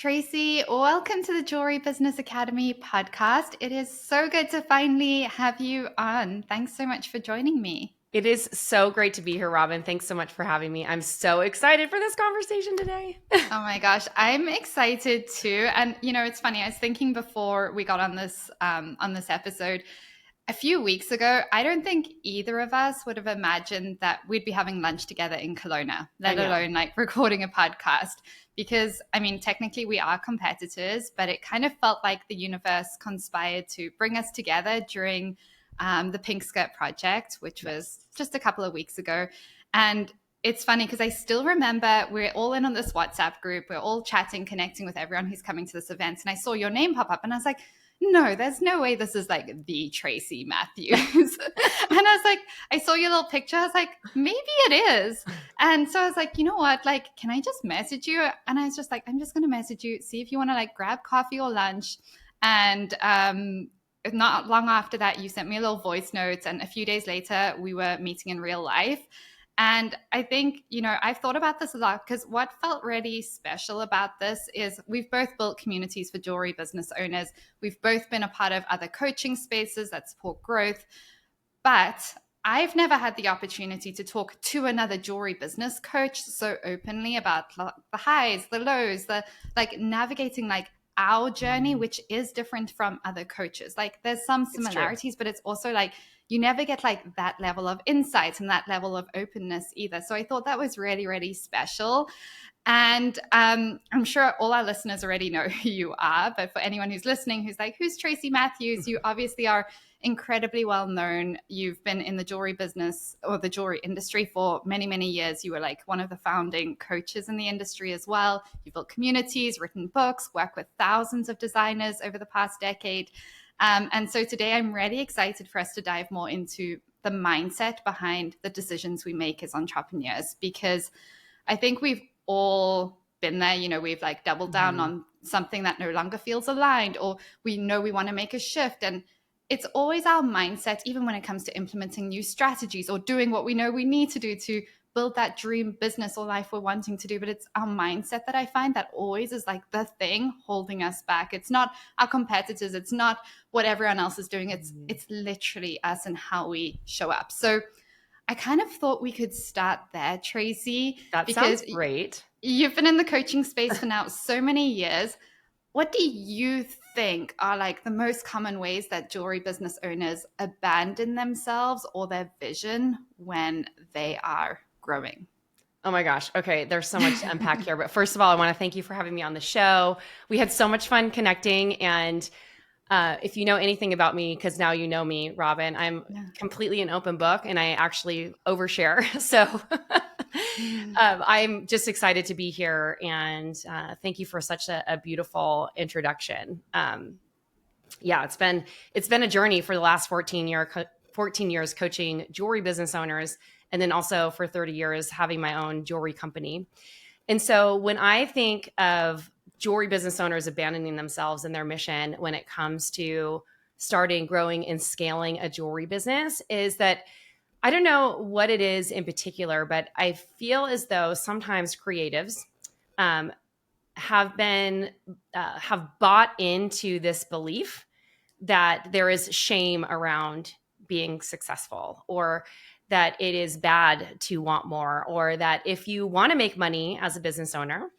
Tracy, welcome to the Jewelry Business Academy podcast. It is so good to finally have you on. Thanks so much for joining me. It is so great to be here, Robin. Thanks so much for having me. I'm so excited for this conversation today. Oh my gosh, I'm excited too. And it's funny. I was thinking before we got on this episode a few weeks ago. I don't think either of us would have imagined that we'd be having lunch together in Kelowna, I let know. alone like recording a podcast. Because I mean, technically we are competitors, but it kind of felt like the universe conspired to bring us together during the Pink Skirt Project, which was Yes. just a couple of weeks ago. And it's funny because I still remember we're all in on this WhatsApp group. We're all chatting, connecting with everyone who's coming to this event. And I saw your name pop up and I was like, no, there's no way this is like the Tracy Matthews. And I was like, I saw your little picture. I was like, maybe it is. And so I was like, you know what? Like, can I just message you? And I was just like, I'm just going to message you, see if you want to like grab coffee or lunch. And not long after that, you sent me a little voice note. And a few days later, we were meeting in real life. And I think, I've thought about this a lot because what felt really special about this is we've both built communities for jewelry business owners. We've both been a part of other coaching spaces that support growth. But I've never had the opportunity to talk to another jewelry business coach so openly about the highs, the lows, the like navigating like our journey, which is different from other coaches. Like there's some It's true. similarities, but it's also like you never get like that level of insight and that level of openness either. So I thought that was really, really special. And I'm sure all our listeners already know who you are, but for anyone who's listening, who's like, who's Tracy Matthews? You obviously are incredibly well known. You've been in the jewelry business or the jewelry industry for many, many years. You were like one of the founding coaches in the industry as well. You've built communities, written books, worked with thousands of designers over the past decade. And so today I'm really excited for us to dive more into the mindset behind the decisions we make as entrepreneurs, because I think we've all been there. We've like doubled down Mhm. on something that no longer feels aligned, or we know we want to make a shift. And it's always our mindset, even when it comes to implementing new strategies or doing what we know we need to do to build that dream business or life we're wanting to do. But it's our mindset that I find that always is like the thing holding us back. It's not our competitors, it's not what everyone else is doing. It's Mhm. it's literally us and how we show up. So I kind of thought we could start there, Tracy, That sounds because great. you've been in the coaching space for now so many years. What do you think are like the most common ways that jewelry business owners abandon themselves or their vision when they are growing? Oh my gosh. Okay. There's so much to unpack here. But first of all, I want to thank you for having me on the show. We had so much fun connecting. And if you know anything about me, because now you know me, Robin, I'm Yeah. completely an open book and I actually overshare. So Mm. I'm just excited to be here. And thank you for such a beautiful introduction. Yeah, it's been a journey for the last 14 years coaching jewelry business owners, and then also for 30 years having my own jewelry company. And so when I think of jewelry business owners abandoning themselves and their mission when it comes to starting, growing, and scaling a jewelry business, is that I don't know what it is in particular, but I feel as though sometimes creatives um, have bought into this belief that there is shame around being successful, or that it is bad to want more, or that if you want to make money as a business owner,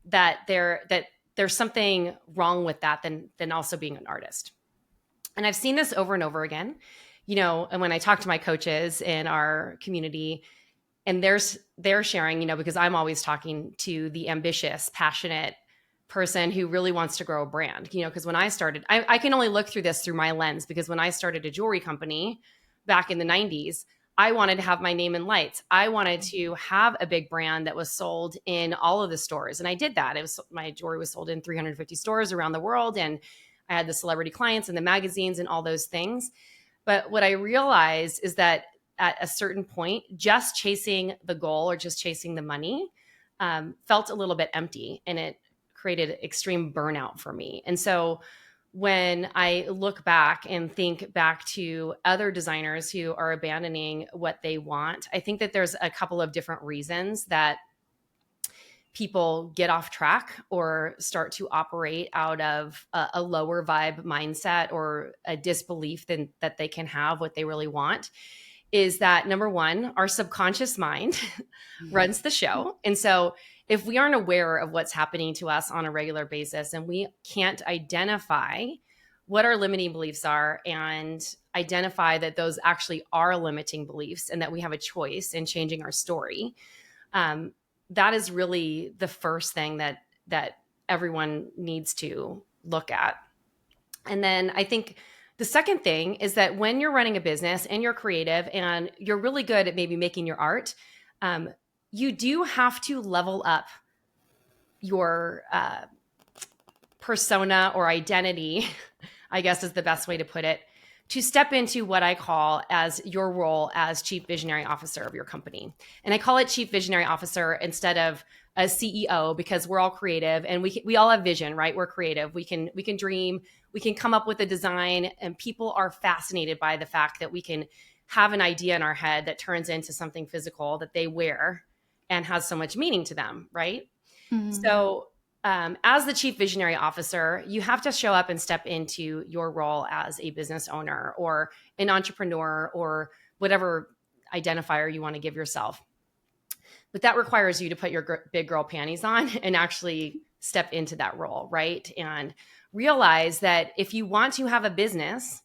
that there's something wrong with that than also being an artist. And I've seen this over and over again, and when I talk to my coaches in our community, and they're sharing, because I'm always talking to the ambitious, passionate person who really wants to grow a brand, because when I started, I can only look through this through my lens, because when I started a jewelry company back in the 90s, I wanted to have my name in lights. I wanted to have a big brand that was sold in all of the stores. And I did that. My jewelry was sold in 350 stores around the world. And I had the celebrity clients and the magazines and all those things. But what I realized is that at a certain point, just chasing the goal or just chasing the money felt a little bit empty, and it created extreme burnout for me. And so when I look back and think back to other designers who are abandoning what they want, I think that there's a couple of different reasons that people get off track or start to operate out of a lower vibe mindset or a disbelief that they can have what they really want is that, number one, our subconscious mind runs the show. And so if we aren't aware of what's happening to us on a regular basis and we can't identify what our limiting beliefs are and identify that those actually are limiting beliefs and that we have a choice in changing our story, that is really the first thing that everyone needs to look at. And then I think the second thing is that when you're running a business and you're creative and you're really good at maybe making your art, you do have to level up your persona or identity, I guess is the best way to put it, to step into what I call as your role as Chief Visionary Officer of your company. And I call it Chief Visionary Officer instead of a CEO because we're all creative and we all have vision, right? We're creative. We can dream, we can come up with a design, and people are fascinated by the fact that we can have an idea in our head that turns into something physical that they wear and has so much meaning to them, right? So as the Chief Visionary Officer, you have to show up and step into your role as a business owner or an entrepreneur or whatever identifier you want to give yourself. But that requires you to put your big girl panties on and actually step into that role, right? And realize that if you want to have a business,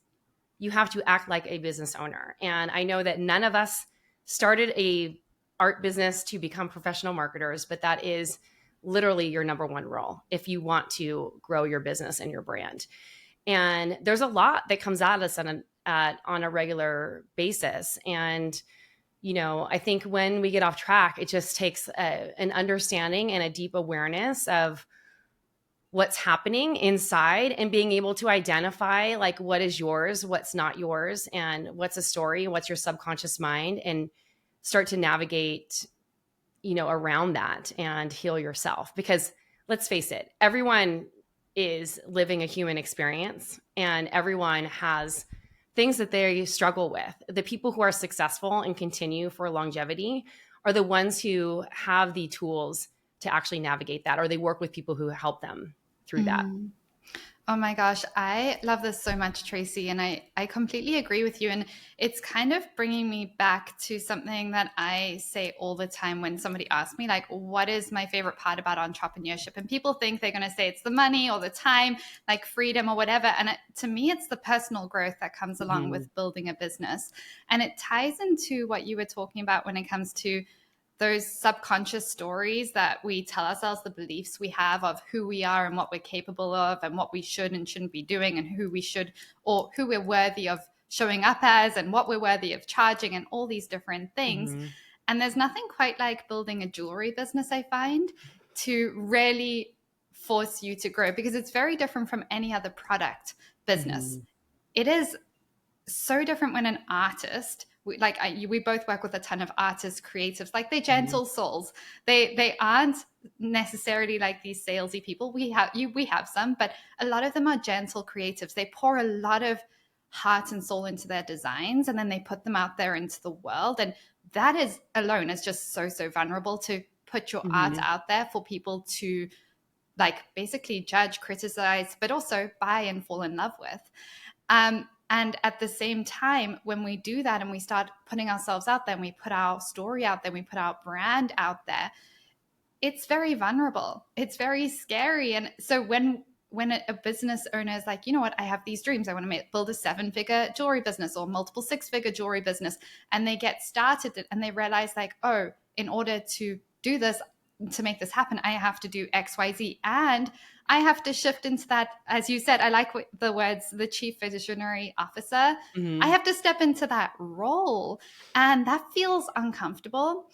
you have to act like a business owner. And I know that none of us started a art business to become professional marketers, but that is literally your number one role if you want to grow your business and your brand. And there's a lot that comes at us on a regular basis. And, you know, I think when we get off track, it just takes an understanding and a deep awareness of what's happening inside and being able to identify like what is yours, what's not yours, and what's a story, what's your subconscious mind, and start to navigate, you know, around that and heal yourself. Because let's face it, everyone is living a human experience and everyone has things that they struggle with. The people who are successful and continue for longevity are the ones who have the tools to actually navigate that, or they work with people who help them through that. Oh my gosh, I love this so much, Tracy. And I completely agree with you. And it's kind of bringing me back to something that I say all the time when somebody asks me, like, what is my favorite part about entrepreneurship? And people think they're going to say it's the money or the time, like freedom or whatever. And to me, it's the personal growth that comes along with building a business. And it ties into what you were talking about when it comes to those subconscious stories that we tell ourselves, the beliefs we have of who we are and what we're capable of and what we should and shouldn't be doing and who we should or who we're worthy of showing up as and what we're worthy of charging and all these different things. And there's nothing quite like building a jewelry business, I find, to really force you to grow because it's very different from any other product business. It is so different when an artist, we both work with a ton of artists, creatives, like they're gentle souls. They aren't necessarily like these salesy people. We have some, but a lot of them are gentle creatives. They pour a lot of heart and soul into their designs and then they put them out there into the world. And that is alone is just so vulnerable to put your art out there for people to like basically judge, criticize, but also buy and fall in love with. And at the same time, when we do that and we start putting ourselves out there and we put our story out there, we put our brand out there, it's very vulnerable. It's very scary. And so when a business owner is like, you know what, I have these dreams. I want to build a 7-figure jewelry business or multiple 6-figure jewelry business. And they get started and they realize like, oh, in order to do this, to make this happen, I have to do X, Y, Z. And I have to shift into that, as you said, I like the words, the Chief Visionary Officer. I have to step into that role. And that feels uncomfortable.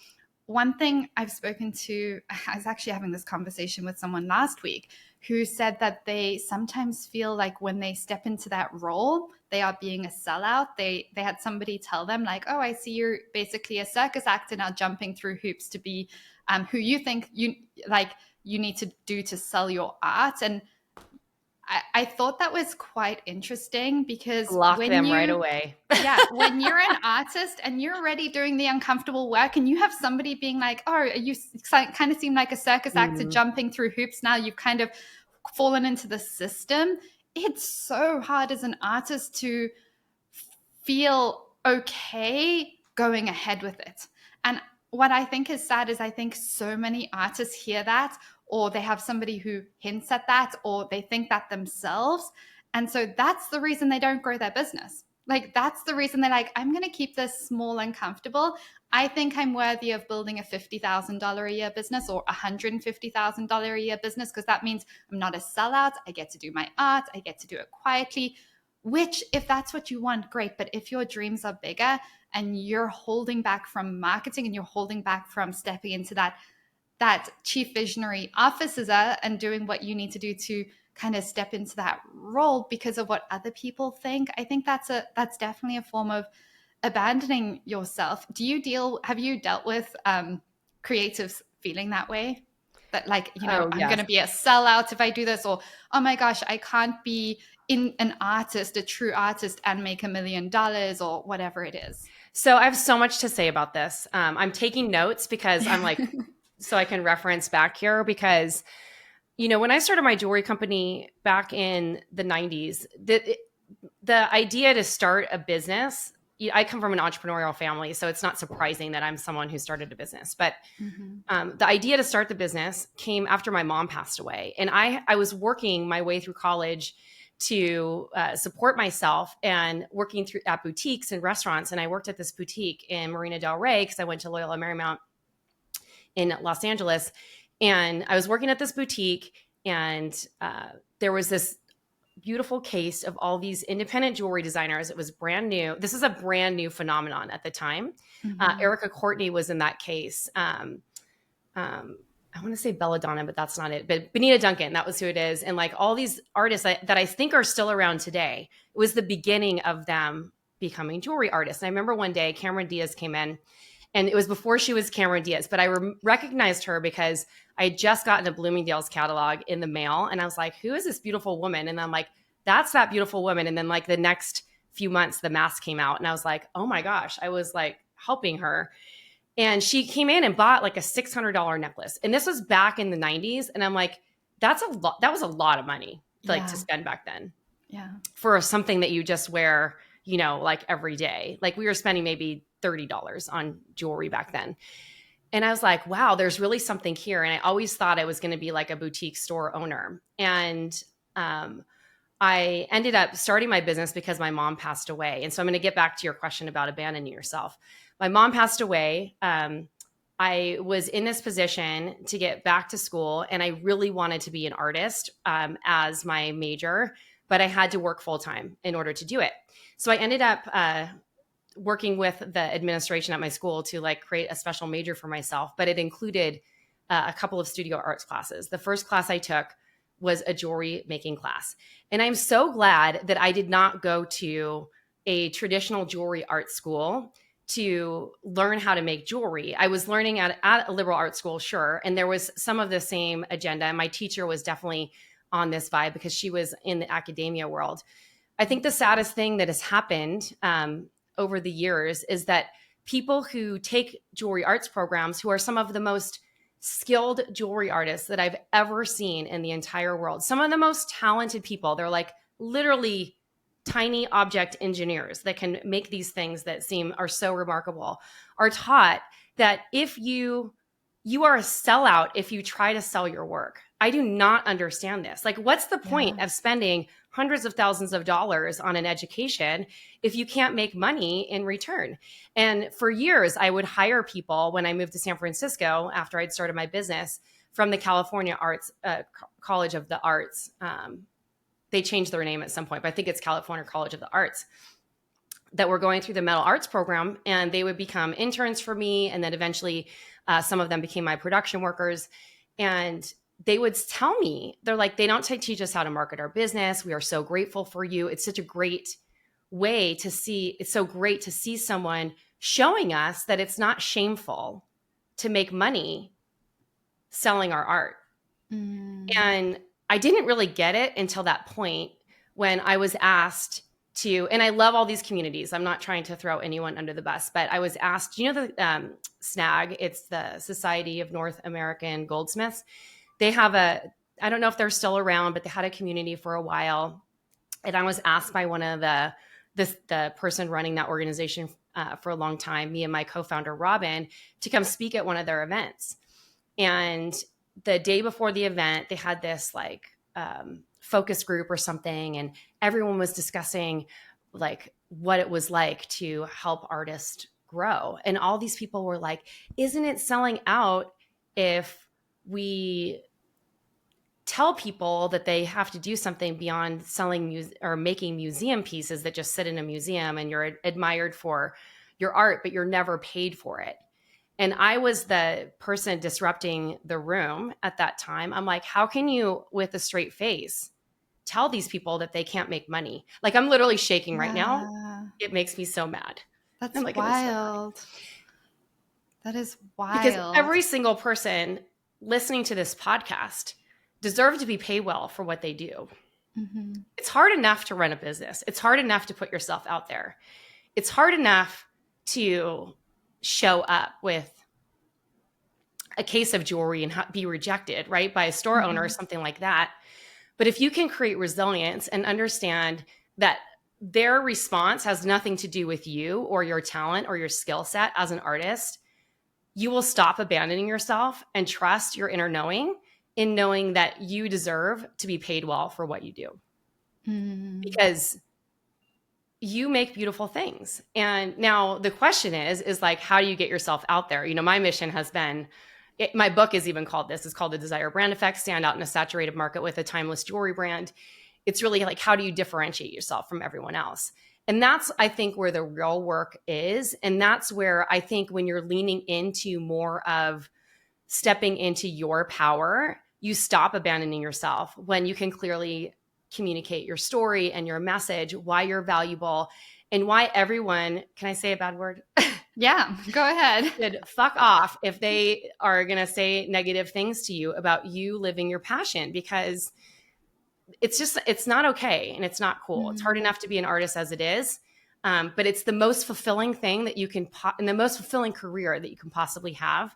One thing I've spoken to, I was actually having this conversation with someone last week who said that they sometimes feel like when they step into that role, they are being a sellout. They had somebody tell them like, oh, I see you're basically a circus actor now jumping through hoops to be who you think you need to do to sell your art. And I thought that was quite interesting because Block when them right you, away. yeah, when you're an artist and you're already doing the uncomfortable work and you have somebody being like, oh, you kind of seem like a circus actor Mm. jumping through hoops. Now you've kind of fallen into the system. It's so hard as an artist to feel okay going ahead with it. And what I think is sad is I think so many artists hear that, or they have somebody who hints at that, or they think that themselves. And so that's the reason they don't grow their business. Like, that's the reason they're like, I'm going to keep this small and comfortable. I think I'm worthy of building a $50,000 a year business or $150,000 a year business because that means I'm not a sellout. I get to do my art, I get to do it quietly. Which, if that's what you want, great. But if your dreams are bigger and you're holding back from marketing and you're holding back from stepping into that chief visionary officer and doing what you need to do to kind of step into that role because of what other people think, I think that's definitely a form of abandoning yourself. Have you dealt with creatives feeling that way? That, like, Oh, I'm going yes. to be a sellout if I do this, or, oh my gosh, I can't be a true artist and make $1 million or whatever it is. So I have so much to say about this. I'm taking notes because I'm like, so I can reference back here because, when I started my jewelry company back in the 90s, the idea to start a business, I come from an entrepreneurial family, so it's not surprising that I'm someone who started a business. But the idea to start the business came after my mom passed away. And I was working my way through college to support myself and working through at boutiques and restaurants. And I worked at this boutique in Marina Del Rey because I went to Loyola Marymount in Los Angeles. And I was working at this boutique, and there was this beautiful case of all these independent jewelry designers. It was brand new. This is a brand new phenomenon at the time. Erica Courtney was in that case. I want to say Belladonna, but that's not it. But Benita Duncan, that was who it is. And like all these artists that I think are still around today, it was the beginning of them becoming jewelry artists. And I remember one day Cameron Diaz came in, and it was before she was Cameron Diaz, but I recognized her because I had just gotten a Bloomingdale's catalog in the mail. And I was like, who is this beautiful woman? And I'm like, that's that beautiful woman. And then like the next few months, The Mask came out, and I was like, oh my gosh, I was like helping her. And she came in and bought like a $600 necklace. And this was back in the 90s. And I'm like, that's a lot. That was a lot of money like to spend back then. Yeah. For something that you just wear, like every day. Like we were spending maybe $30 on jewelry back then. And I was like, wow, there's really something here. And I always thought I was going to be like a boutique store owner. And I ended up starting my business because my mom passed away. And so I'm going to get back to your question about abandoning yourself. My mom passed away. I was in this position to get back to school, and I really wanted to be an artist as my major, but I had to work full time in order to do it. So I ended up working with the administration at my school to like create a special major for myself, but it included a couple of studio arts classes. The first class I took was a jewelry making class. And I'm so glad that I did not go to a traditional jewelry art school to learn how to make jewelry. I was learning at a liberal arts school, sure. And there was some of the same agenda. And my teacher was definitely on this vibe because she was in the academia world. I think the saddest thing that has happened over the years is that people who take jewelry arts programs, who are some of the most skilled jewelry artists that I've ever seen in the entire world, some of the most talented people, they're like literally tiny object engineers that can make these things that are so remarkable, are taught that if you are a sellout if you try to sell your work. I do not understand this. Like, what's the point of spending hundreds of thousands of dollars on an education if you can't make money in return? And for years, I would hire people when I moved to San Francisco after I'd started my business from the California Arts College of the Arts. They changed their name at some point, but I think it's California College of the Arts, that were going through the metal arts program, and they would become interns for me. And then eventually some of them became my production workers. And they would tell me, they're like, they don't teach us how to market our business. We are so grateful for you. It's such a great way to see. It's so great to see someone showing us that it's not shameful to make money selling our art. And I didn't really get it until that point when I was asked to, and I love all these communities. I'm not trying to throw anyone under the bus, but I was asked, you know, the SNAG, it's the Society of North American Goldsmiths. They have I don't know if they're still around, but they had a community for a while. And I was asked by one of the person running that organization for a long time, me and my co-founder, Robin, to come speak at one of their events. And the day before the event, they had this like focus group or something, and everyone was discussing like what it was like to help artists grow. And all these people were like, isn't it selling out if we tell people that they have to do something beyond selling or making museum pieces that just sit in a museum and you're admired for your art, but you're never paid for it? And I was the person disrupting the room at that time. I'm like, how can you, with a straight face, tell these people that they can't make money? Like, I'm literally shaking right now. It makes me so mad. That's like, wild. That is wild. Because every single person listening to this podcast deserve to be paid well for what they do. Mm-hmm. It's hard enough to run a business. It's hard enough to put yourself out there. It's hard enough to show up with a case of jewelry and be rejected, right, by a store owner or something like that. But if you can create resilience and understand that their response has nothing to do with you or your talent or your skill set as an artist, you will stop abandoning yourself and trust your inner knowing in knowing that you deserve to be paid well for what you do. Because you make beautiful things. And now the question is like, how do you get yourself out there? You know, my mission has been, my book is even called this. It's called The Desire Brand Effect, Stand Out in a Saturated Market with a Timeless Jewelry Brand. It's really like, how do you differentiate yourself from everyone else? And that's, I think, where the real work is. And that's where I think when you're leaning into more of stepping into your power, you stop abandoning yourself when you can clearly communicate your story and your message, why you're valuable, and why everyone, can I say a bad word? Yeah, go ahead. Should fuck off if they are going to say negative things to you about you living your passion, because it's not okay and it's not cool. It's hard enough to be an artist as it is. But it's the most fulfilling thing that you can, and the most fulfilling career that you can possibly have,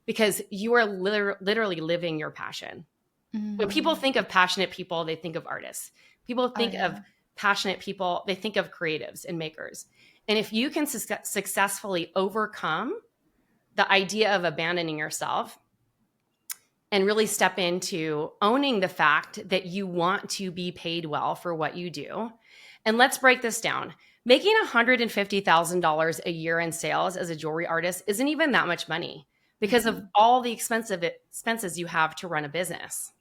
because you are literally living your passion. When people think of passionate people, they think of artists. People think of passionate people, they think of creatives and makers. And if you can successfully overcome the idea of abandoning yourself and really step into owning the fact that you want to be paid well for what you do. And let's break this down. Making $150,000 a year in sales as a jewelry artist isn't even that much money because of all the expenses you have to run a business,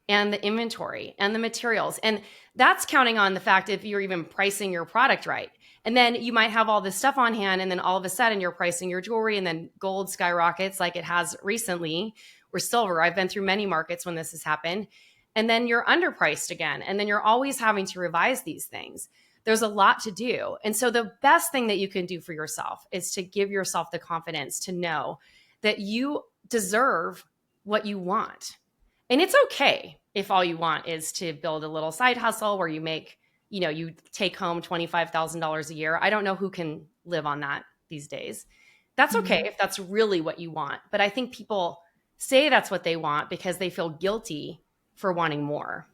and the inventory and the materials. And that's counting on the fact if you're even pricing your product right. And then you might have all this stuff on hand, and then all of a sudden you're pricing your jewelry, and then gold skyrockets like it has recently, or silver. I've been through many markets when this has happened. And then you're underpriced again. And then you're always having to revise these things. There's a lot to do. And so the best thing that you can do for yourself is to give yourself the confidence to know that you deserve what you want. And it's okay if all you want is to build a little side hustle where you make, you take home $25,000 a year. I don't know who can live on that these days. That's okay if that's really what you want. But I think people say that's what they want because they feel guilty for wanting more.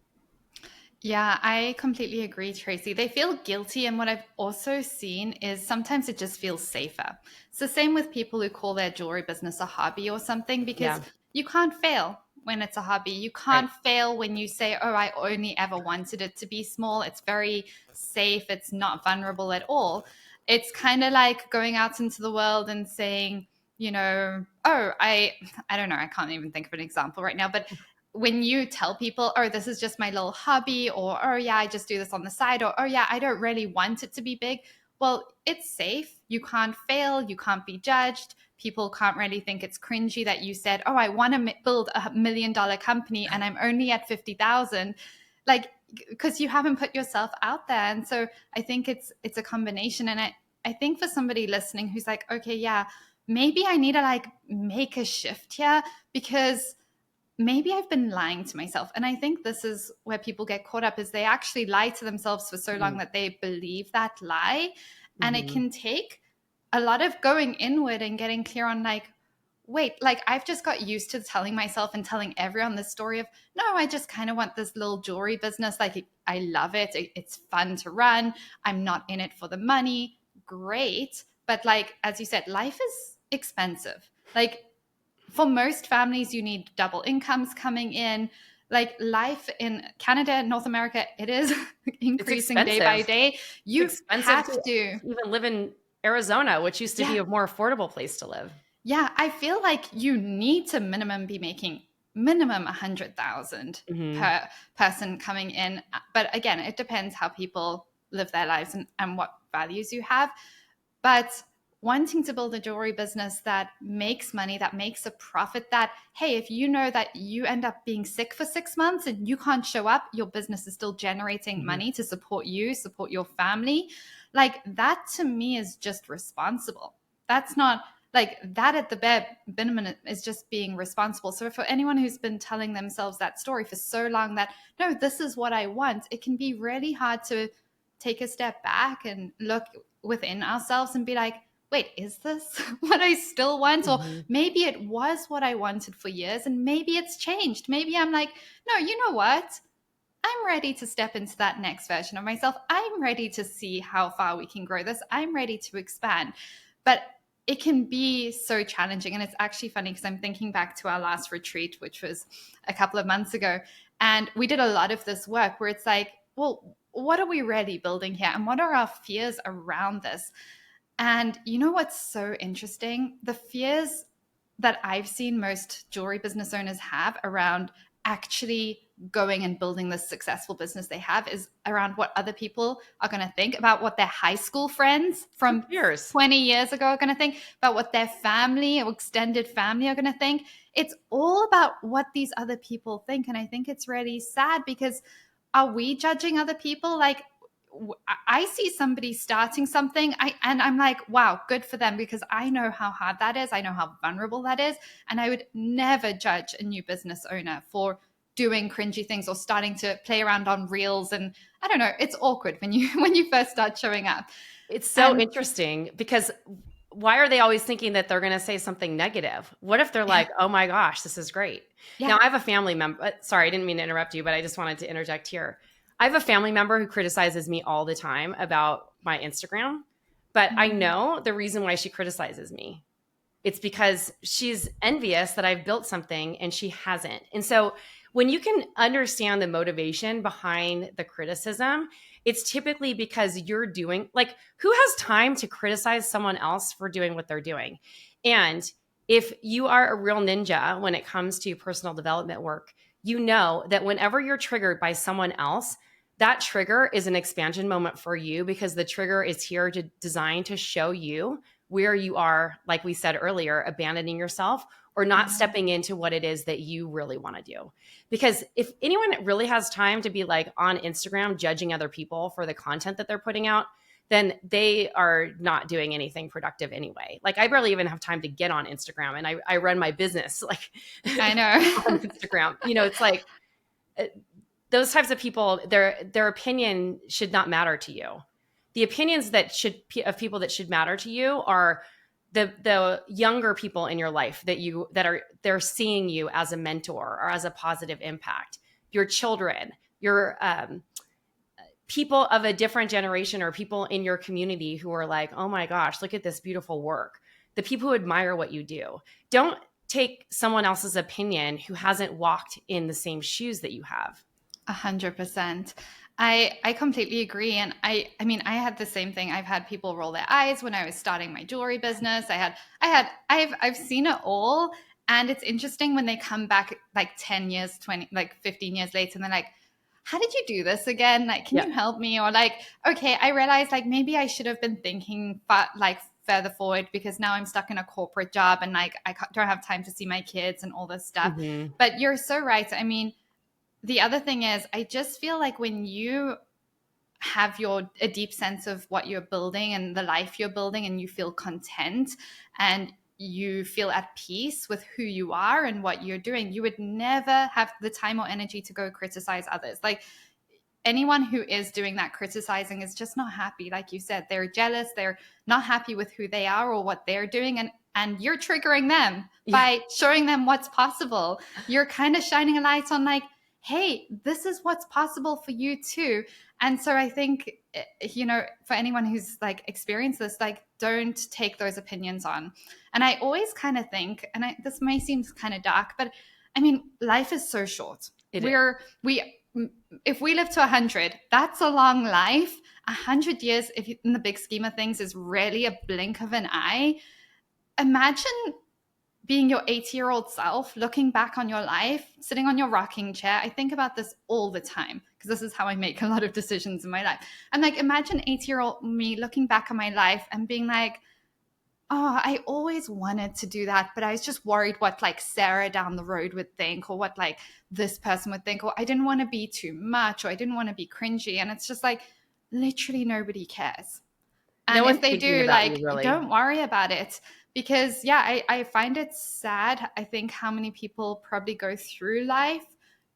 Yeah, I completely agree, Tracy. They feel guilty. And what I've also seen is sometimes it just feels safer. It's the same with people who call their jewelry business a hobby or something, because you can't fail when it's a hobby. You can't fail when you say, oh, I only ever wanted it to be small. It's very safe. It's not vulnerable at all. It's kind of like going out into the world and saying, oh, I don't know. I can't even think of an example right now, but when you tell people, oh, this is just my little hobby, or, oh yeah, I just do this on the side, or, oh yeah, I don't really want it to be big. Well, it's safe. You can't fail. You can't be judged. People can't really think it's cringy that you said, oh, I want to build $1 million company and I'm only at 50,000. Like, because you haven't put yourself out there. And so I think it's a combination. And I think for somebody listening who's like, okay, yeah, maybe I need to like make a shift here, because maybe I've been lying to myself. And I think this is where people get caught up, is they actually lie to themselves for so long that they believe that lie. And it can take a lot of going inward and getting clear on like, wait, like I've just got used to telling myself and telling everyone this story of, no, I just kind of want this little jewelry business. Like I love it. It's fun to run. I'm not in it for the money. Great. But like, as you said, life is expensive. Like for most families, you need double incomes coming in. Like life in Canada, North America, it is increasing day by day. You have to even live in Arizona, which used to be a more affordable place to live. Yeah, I feel like you need to minimum be making minimum 100,000 per person coming in. But again, it depends how people live their lives and what values you have. But wanting to build a jewelry business that makes money, that makes a profit, that, hey, if you know that you end up being sick for 6 months and you can't show up, your business is still generating money to support you, support your family. Like that to me is just responsible. That's not like that at the bare minimum is just being responsible. So for anyone who's been telling themselves that story for so long that, no, this is what I want, it can be really hard to take a step back and look within ourselves and be like, wait, is this what I still want? Or maybe it was what I wanted for years and maybe it's changed. Maybe I'm like, no, you know what? I'm ready to step into that next version of myself. I'm ready to see how far we can grow this. I'm ready to expand. But it can be so challenging. And it's actually funny because I'm thinking back to our last retreat, which was a couple of months ago. And we did a lot of this work where it's like, well, what are we really building here? And what are our fears around this? And you know what's so interesting? The fears that I've seen most jewelry business owners have around actually going and building this successful business they have is around what other people are going to think about, what their high school friends from 20 years ago are going to think, about what their family or extended family are going to think. It's all about what these other people think. And I think it's really sad because are we judging other people? Like I see somebody starting something and I'm like, wow, good for them, because I know how hard that is. I know how vulnerable that is. And I would never judge a new business owner for doing cringy things or starting to play around on reels. And I don't know, it's awkward when you first start showing up. It's so interesting because why are they always thinking that they're going to say something negative? What if they're like, oh my gosh, this is great. Yeah. Now I have a family member. Sorry, I didn't mean to interrupt you, but I just wanted to interject here. I have a family member who criticizes me all the time about my Instagram, but I know the reason why she criticizes me. It's because she's envious that I've built something and she hasn't. And so when you can understand the motivation behind the criticism, it's typically because you're doing, like, who has time to criticize someone else for doing what they're doing? And if you are a real ninja when it comes to personal development work, you know that whenever you're triggered by someone else, that trigger is an expansion moment for you, because the trigger is here to designed to show you where you are, like we said earlier, abandoning yourself or not stepping into what it is that you really want to do. Because if anyone really has time to be like on Instagram judging other people for the content that they're putting out, then they are not doing anything productive anyway. Like I barely even have time to get on Instagram, and I run my business like I know on Instagram. You know, it's like those types of people, their opinion should not matter to you. The opinions of people that should matter to you are the younger people in your life they're seeing you as a mentor or as a positive impact. Your children, your people of a different generation, or people in your community who are like, oh my gosh, look at this beautiful work. The people who admire what you do. Don't take someone else's opinion who hasn't walked in the same shoes that you have. 100%. I completely agree. And I mean, I had the same thing. I've had people roll their eyes when I was starting my jewelry business. I've seen it all. And it's interesting when they come back like 10 years, 20, like 15 years later, and they're like, how did you do this again? Like, can you help me? Or like, okay, I realized like maybe I should have been thinking further forward, because now I'm stuck in a corporate job and like I don't have time to see my kids and all this stuff. But you're so right. I mean, the other thing is, I just feel like when you have a deep sense of what you're building and the life you're building, and you feel content and you feel at peace with who you are and what you're doing, you would never have the time or energy to go criticize others. Like, anyone who is doing that criticizing is just not happy. Like you said, they're jealous, they're not happy with who they are or what they're doing, and you're triggering them by showing them what's possible. You're kind of shining a light on, like, hey, this is what's possible for you too. And so I think, for anyone who's like experienced this, like, don't take those opinions on. And I always kind of think, and this may seem kind of dark, but I mean, life is so short. If we live to 100, that's a long life. 100 years, in the big scheme of things, is really a blink of an eye. Imagine being your 80-year-old self, looking back on your life, sitting on your rocking chair. I think about this all the time because this is how I make a lot of decisions in my life. I'm like, imagine 80-year-old me looking back on my life and being like, oh, I always wanted to do that, but I was just worried what like Sarah down the road would think, or what like this person would think, or I didn't want to be too much, or I didn't want to be cringy. And it's just like, literally nobody cares. And if they do, like, really, don't worry about it. Because I find it sad, I think, how many people probably go through life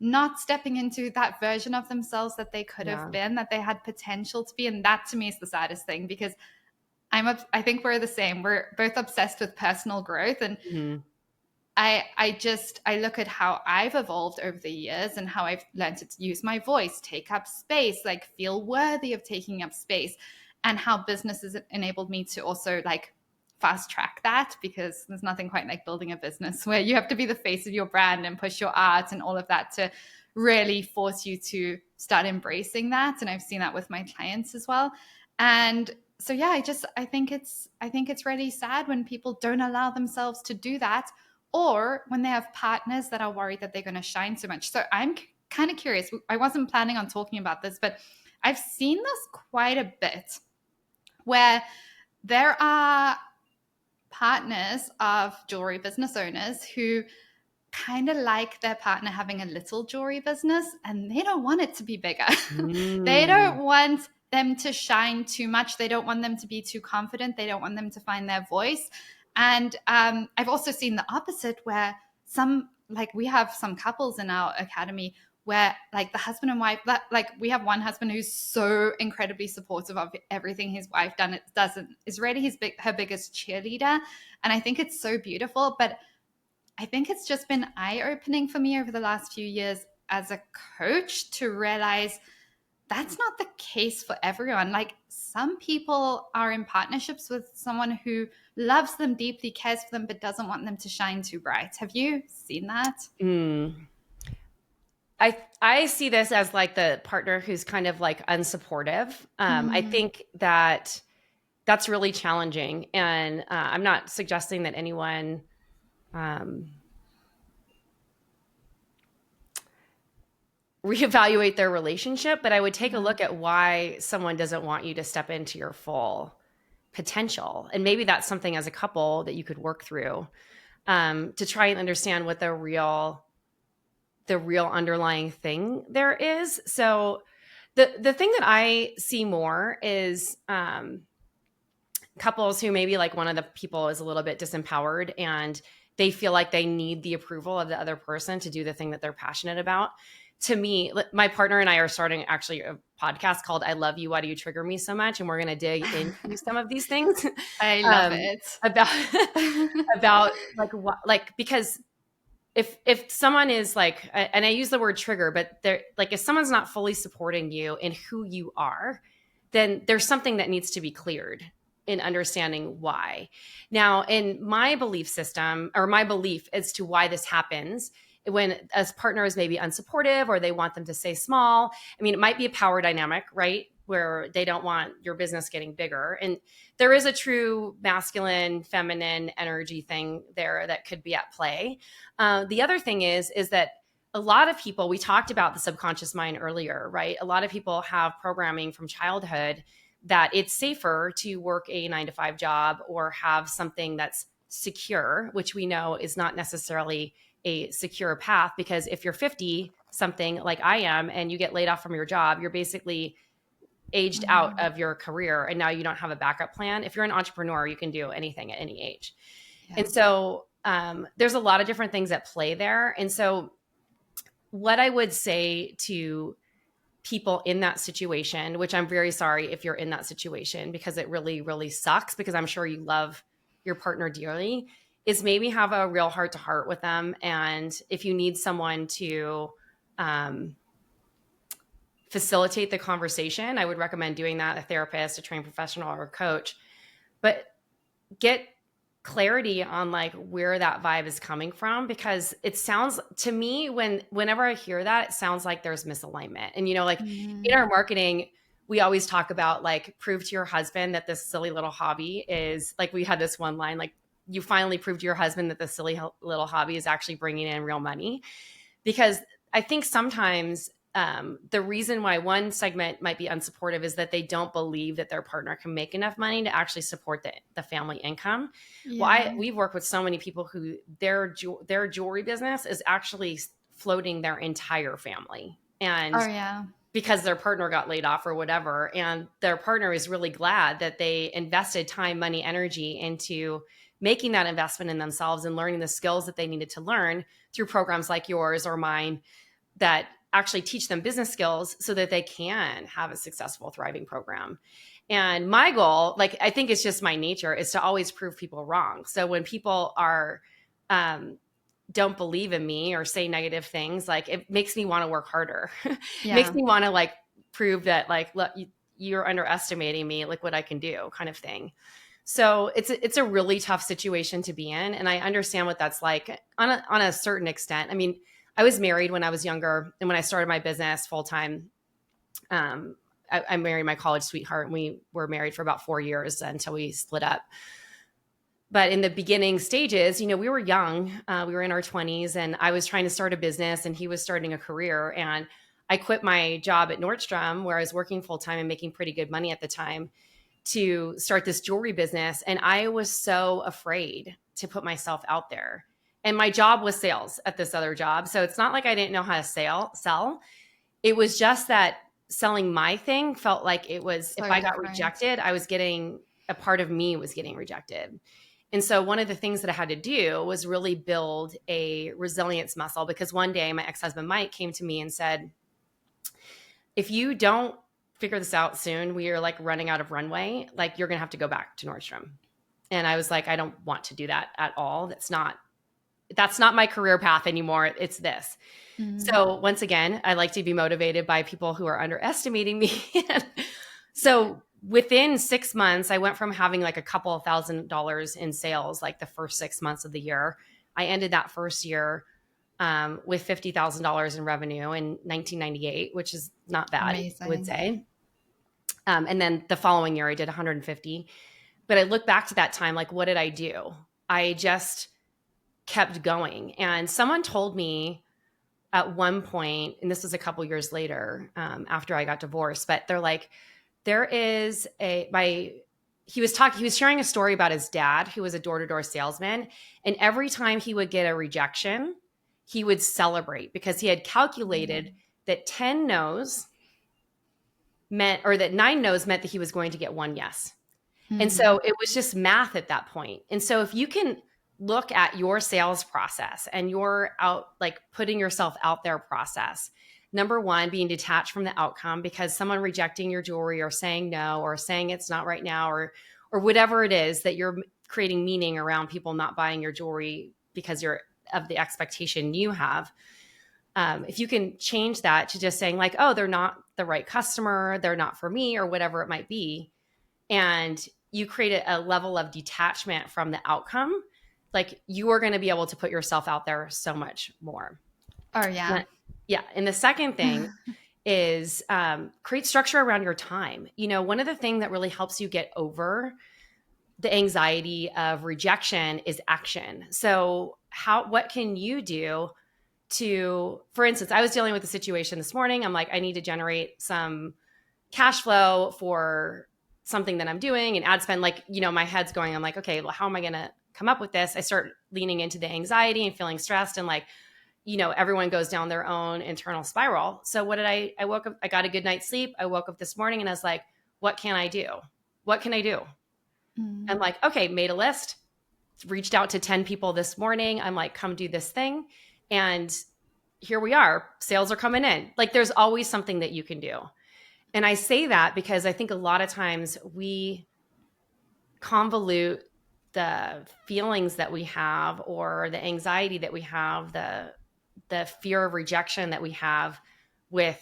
not stepping into that version of themselves that they could have been, that they had potential to be. And that to me is the saddest thing, because I think we're the same. We're both obsessed with personal growth. And I look at how I've evolved over the years and how I've learned to use my voice, take up space, like feel worthy of taking up space, and how business has enabled me to also like fast track that, because there's nothing quite like building a business where you have to be the face of your brand and push your art and all of that to really force you to start embracing that. And I've seen that with my clients as well. And so I think it's really sad when people don't allow themselves to do that, or when they have partners that are worried that they're going to shine so much. So I'm kind of curious. I wasn't planning on talking about this, but I've seen this quite a bit, where there are partners of jewelry business owners who kind of like their partner having a little jewelry business, and they don't want it to be bigger. They don't want them to shine too much. They don't want them to be too confident. They don't want them to find their voice. And I've also seen the opposite, where we have some couples in our academy where like the husband and wife, like we have one husband who's so incredibly supportive of everything his wife is really her biggest cheerleader. And I think it's so beautiful. But I think it's just been eye-opening for me over the last few years as a coach to realize that's not the case for everyone. Like, some people are in partnerships with someone who loves them deeply, cares for them, but doesn't want them to shine too bright. Have you seen that? I see this as like the partner who's kind of like unsupportive. I think that's really challenging. And I'm not suggesting that anyone reevaluate their relationship, but I would take a look at why someone doesn't want you to step into your full potential. And maybe that's something as a couple that you could work through to try and understand what the real underlying thing there is. So the thing that I see more is couples who maybe like one of the people is a little bit disempowered and they feel like they need the approval of the other person to do the thing that they're passionate about. To me, my partner and I are starting actually a podcast called I Love You, Why Do You Trigger Me So Much? And we're going to dig into some of these things. I love it. About like what, like, because if someone is like, and I use the word trigger, but they're like, if someone's not fully supporting you in who you are, then there's something that needs to be cleared in understanding why. Now, in my belief system, or my belief as to why this happens, when a partner is maybe unsupportive or they want them to stay small, I mean, it might be a power dynamic, right? Where they don't want your business getting bigger. And there is a true masculine, feminine energy thing there that could be at play. The other thing is that a lot of people, we talked about the subconscious mind earlier, right? A lot of people have programming from childhood that it's safer to work a 9-to-5 job or have something that's secure, which we know is not necessarily a secure path, because if you're 50 something like I am and you get laid off from your job, you're basically aged out of your career and now you don't have a backup plan. If you're an entrepreneur, you can do anything at any age. Yeah. And so there's a lot of different things at play there. And so what I would say to people in that situation, which I'm very sorry if you're in that situation because it really, really sucks, because I'm sure you love your partner dearly, is maybe have a real heart to heart with them. And if you need someone to facilitate the conversation, I would recommend doing that, a therapist, a trained professional, or a coach. But get clarity on like where that vibe is coming from, because it sounds to me, whenever I hear that, it sounds like there's misalignment. And like in our marketing, we always talk about like, prove to your husband that this silly little hobby is, like, we had this one line, like, you finally proved to your husband that the silly little hobby is actually bringing in real money. Because I think sometimes the reason why one segment might be unsupportive is that they don't believe that their partner can make enough money to actually support the family income. Yeah. We've worked with so many people who their jewelry business is actually floating their entire family. And Oh, yeah. because their partner got laid off or whatever, and their partner is really glad that they invested time, money, energy into making that investment in themselves and learning the skills that they needed to learn through programs like yours or mine that actually teach them business skills so that they can have a successful, thriving program. And my goal, like, I think it's just my nature, is to always prove people wrong. So when people are don't believe in me or say negative things, like, it makes me want to work harder. Yeah. Makes me want to like prove that, like, look, you're underestimating me, like what I can do, kind of thing. So it's a really tough situation to be in, and I understand what that's like on a certain extent. I mean, I was married when I was younger, and when I started my business full time, I married my college sweetheart, and we were married for about 4 years until we split up. But in the beginning stages, we were young, we were in our 20s, and I was trying to start a business, and he was starting a career. And I quit my job at Nordstrom, where I was working full time and making pretty good money at the time, to start this jewelry business. And I was so afraid to put myself out there. And my job was sales at this other job. So it's not like I didn't know how to sell. It was just that selling my thing felt like it was, So if I got different. rejected, I was getting, a part of me was getting rejected. And so one of the things that I had to do was really build a resilience muscle, because one day my ex-husband, Mike, came to me and said, if you don't figure this out soon, we are like running out of runway, like, you're going to have to go back to Nordstrom. And I was like, I don't want to do that at all. That's not my career path anymore. It's this. Mm-hmm. So once again, I like to be motivated by people who are underestimating me. So within 6 months, I went from having like a couple $1,000s in sales, like the first 6 months of the year. I ended that first year with $50,000 in revenue in 1998, which is not bad, Amazing. I would say. And then the following year I did 150. But I look back to that time, like, what did I do? I just kept going. And someone told me at one point, and this was a couple years later, after I got divorced, but they're like, he was sharing a story about his dad, who was a door-to-door salesman. And every time he would get a rejection, he would celebrate, because he had calculated that 10 no's meant, or that 9 no's meant that he was going to get 1 yes. Mm-hmm. And so it was just math at that point. And so if you can look at your sales process and your putting yourself out there process, number one, being detached from the outcome, because someone rejecting your jewelry or saying no, or saying it's not right now, or whatever it is that you're creating meaning around people not buying your jewelry because you're of the expectation you have. If you can change that to just saying like, oh, they're not the right customer, they're not for me, or whatever it might be, and you create a level of detachment from the outcome, like, you are going to be able to put yourself out there so much more. Oh, yeah. Yeah. And the second thing is create structure around your time. One of the things that really helps you get over the anxiety of rejection is action. So what can you do to, for instance, I was dealing with a situation this morning. I'm like, I need to generate some cash flow for something that I'm doing, and ad spend, like, my head's going, I'm like, okay, well, how am I going to come up with this? I start leaning into the anxiety and feeling stressed, and like, everyone goes down their own internal spiral. So what did I woke up, I got a good night's sleep. I woke up this morning and I was like, what can I do? What can I do? Mm-hmm. I'm like, okay, made a list. reached out to 10 people this morning. I'm like, come do this thing. And here we are. Sales are coming in. Like there's always something that you can do. And I say that because I think a lot of times we convolute the feelings that we have or the anxiety that we have, the fear of rejection that we have with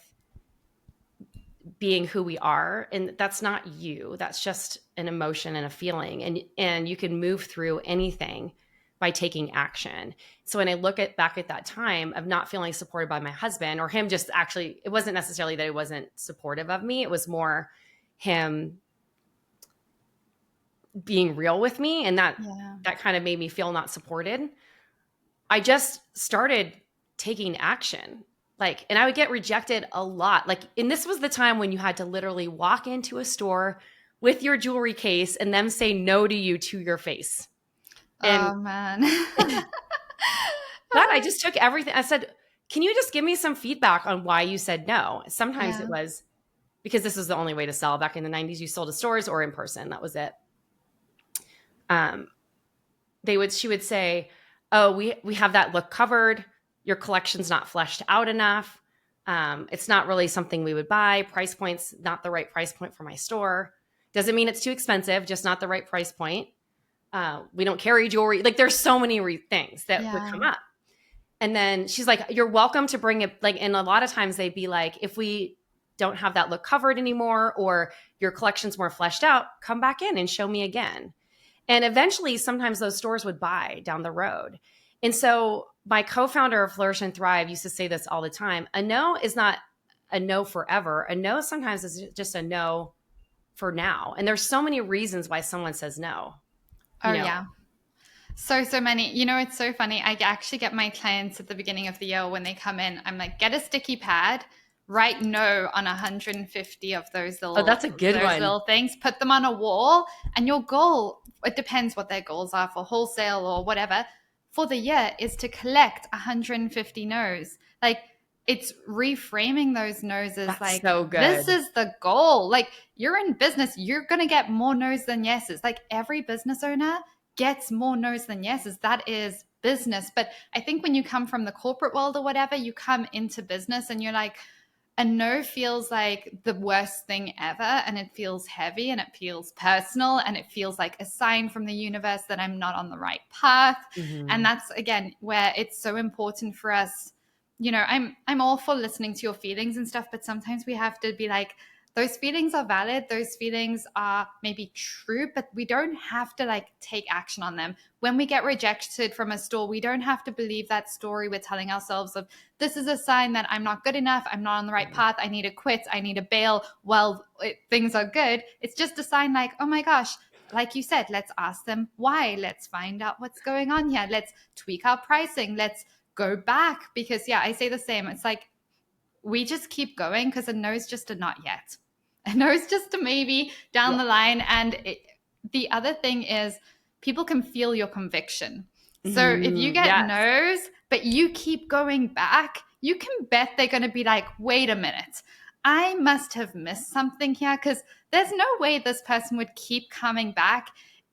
being who we are. And that's not you. That's just an emotion and a feeling. And you can move through anything by taking action. So when I look back at that time of not feeling supported by my husband, or him just actually, it wasn't necessarily that he wasn't supportive of me. It was more him being real with me. And that kind of made me feel not supported. I just started taking action. Like, and I would get rejected a lot. Like, and this was the time when you had to literally walk into a store with your jewelry case and them say no to you to your face. And oh man. But I just took everything. I said, can you just give me some feedback on why you said no? Sometimes it was because this was the only way to sell. Back in the 90s, you sold to stores or in person. That was it. She would say, oh, we have that look covered. Your collection's not fleshed out enough. It's not really something we would buy. Price point's not the right price point for my store. Doesn't mean it's too expensive, just not the right price point. We don't carry jewelry. Like there's so many things that would come up. And then she's like, you're welcome to bring it. Like, and a lot of times they'd be like, if we don't have that look covered anymore, or your collection's more fleshed out, come back in and show me again. And eventually sometimes those stores would buy down the road. And so my co-founder of Flourish and Thrive used to say this all the time. A no is not a no forever. A no sometimes is just a no for now. And there's so many reasons why someone says no. Yeah. So many. It's so funny. I actually get my clients at the beginning of the year when they come in, I'm like, get a sticky pad, write no on 150 of those little, that's a good one. Little things, put them on a wall, and your goal, it depends what their goals are for wholesale or whatever, for the year is to collect 150 no's. Like it's reframing those no's as like, so good. This is the goal. Like you're in business, you're going to get more no's than yeses. Like every business owner gets more no's than yeses. That is business. But I think when you come from the corporate world or whatever, you come into business and you're like, a no feels like the worst thing ever, and it feels heavy and it feels personal and it feels like a sign from the universe that I'm not on the right path. Mm-hmm. And that's again where it's so important for us. I'm all for listening to your feelings and stuff, but sometimes we have to be like, those feelings are valid. Those feelings are maybe true, but we don't have to like take action on them. When we get rejected from a store, we don't have to believe that story we're telling ourselves of, this is a sign that I'm not good enough. I'm not on the right path. I need to quit. I need to bail while things are good. It's just a sign like, oh my gosh, like you said, let's ask them why. Let's find out what's going on here. Let's tweak our pricing. Let's go back. Because I say the same. It's like, we just keep going because a no is just a not yet. A no is just a maybe down the line. And the other thing is people can feel your conviction. So if you get no's, but you keep going back, you can bet they're going to be like, wait a minute, I must have missed something here, because there's no way this person would keep coming back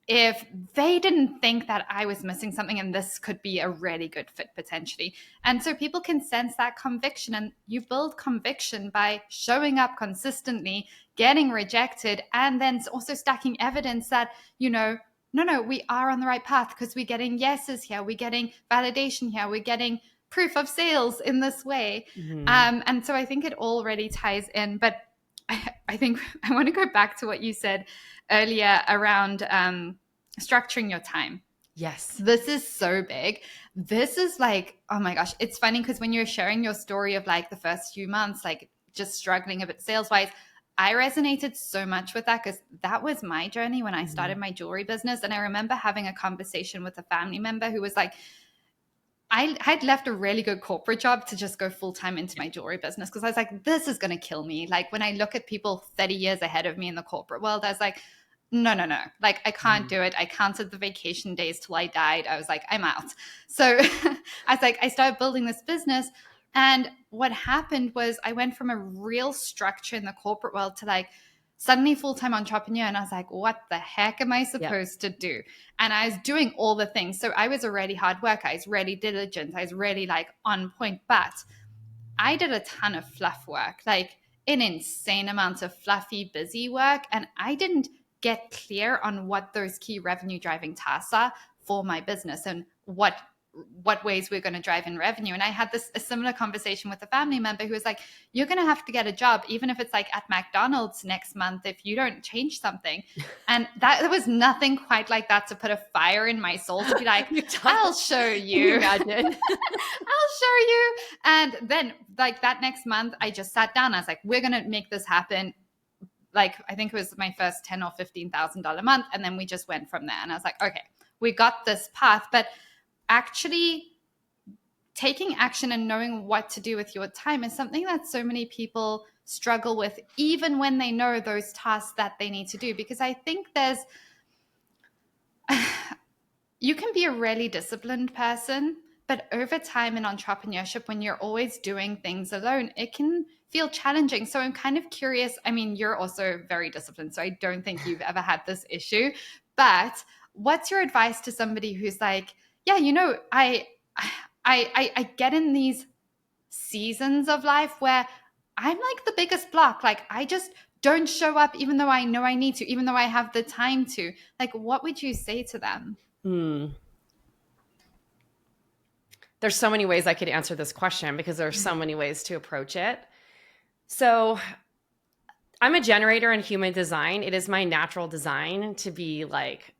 if they didn't think that I was missing something and this could be a really good fit potentially. And so people can sense that conviction, and you build conviction by showing up consistently, getting rejected, and then also stacking evidence that, no, we are on the right path because we're getting yeses here. We're getting validation here. We're getting proof of sales in this way. Mm-hmm. And so I think it all really ties in. But I think I want to go back to what you said earlier around structuring your time. Yes. This is so big. This is like, oh my gosh, it's funny because when you're sharing your story of like the first few months, like just struggling a bit sales-wise, I resonated so much with that because that was my journey when I started my jewelry business. And I remember having a conversation with a family member who was like, I'd left a really good corporate job to just go full-time into my jewelry business because I was like, this is going to kill me. Like when I look at people 30 years ahead of me in the corporate world, I was like, no. Like I can't do it. I counted the vacation days till I died. I was like, I'm out. So I was like, I started building this business. And what happened was I went from a real structure in the corporate world to like suddenly full-time entrepreneur. And I was like, what the heck am I Yep. supposed to do? And I was doing all the things. So I was already hard work. I was really diligent. I was really like on point. But I did a ton of fluff work, like an insane amount of fluffy, busy work. And I didn't get clear on what those key revenue driving tasks are for my business and what ways we're going to drive in revenue. And I had a similar conversation with a family member who was like, you're going to have to get a job, even if it's like at McDonald's next month, if you don't change something. And there was nothing quite like that to put a fire in my soul to be like, I'll show you. Imagine. I'll show you. And then like that next month, I just sat down. I was like, we're going to make this happen. Like, I think it was my first $10,000 or $15,000 month. And then we just went from there. And I was like, okay, we got this path. But actually taking action and knowing what to do with your time is something that so many people struggle with, even when they know those tasks that they need to do. Because I think you can be a really disciplined person, but over time in entrepreneurship, when you're always doing things alone, it can feel challenging. So I'm kind of curious. I mean, you're also very disciplined, so I don't think you've ever had this issue. But what's your advice to somebody who's like, yeah, I get in these seasons of life where I'm like the biggest block. Like I just don't show up, even though I know I need to, even though I have the time to. Like, what would you say to them? There's so many ways I could answer this question because there's so many ways to approach it. So I'm a generator in human design. It is my natural design to be like,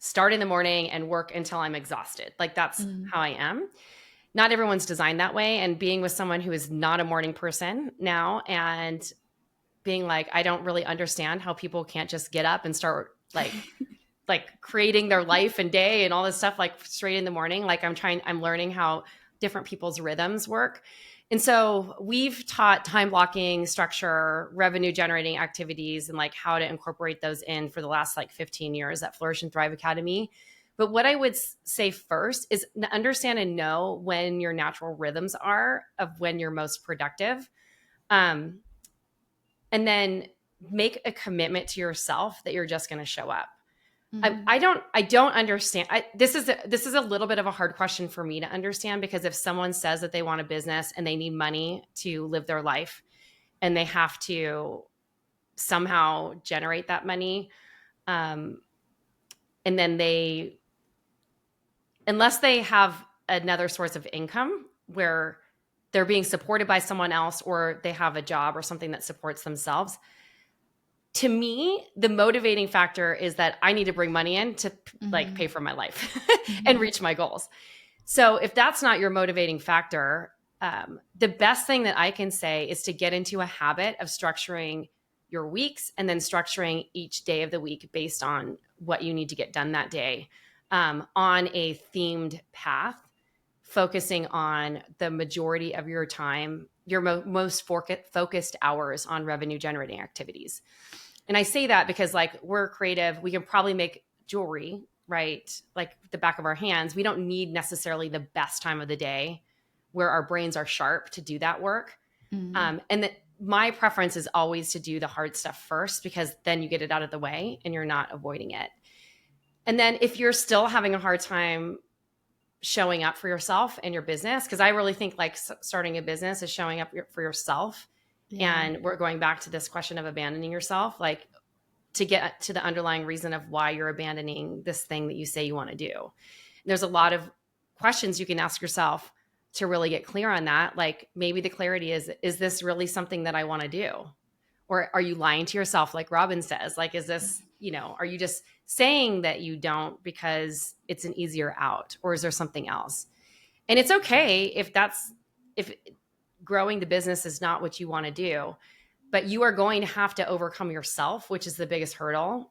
start in the morning and work until I'm exhausted. Like that's how I am. Not everyone's designed that way. And being with someone who is not a morning person now and being like, I don't really understand how people can't just get up and start like creating their life and day and all this stuff like straight in the morning. Like I'm learning how different people's rhythms work. And so we've taught time blocking, structure, revenue generating activities, and like how to incorporate those in for the last like 15 years at Flourish and Thrive Academy. But what I would say first is understand and know when your natural rhythms are of when you're most productive. And then make a commitment to yourself that you're just going to show up. I don't understand. This is a little bit of a hard question for me to understand, because if someone says that they want a business and they need money to live their life and they have to somehow generate that money, and then unless they have another source of income where they're being supported by someone else or they have a job or something that supports themselves, to me, the motivating factor is that I need to bring money in to like pay for my life and reach my goals. So if that's not your motivating factor, the best thing that I can say is to get into a habit of structuring your weeks and then structuring each day of the week based on what you need to get done that day, on a themed path, focusing on the majority of your time, your most focused hours on revenue generating activities. And I say that because like we're creative, we can probably make jewelry, right? Like the back of our hands. We don't need necessarily the best time of the day where our brains are sharp to do that work. And my preference is always to do the hard stuff first, because then you get it out of the way and you're not avoiding it. And then if you're still having a hard time showing up for yourself and your business, because I really think like starting a business is showing up for yourself. Yeah. And we're going back to this question of abandoning yourself, like to get to the underlying reason of why you're abandoning this thing that you say you want to do. And there's a lot of questions you can ask yourself to really get clear on that. Like maybe the clarity is this really something that I want to do? Or are you lying to yourself? Like Robin says, like, is this, are you just saying that you don't because it's an easier out, or is there something else? And it's okay if growing the business is not what you want to do, but you are going to have to overcome yourself, which is the biggest hurdle,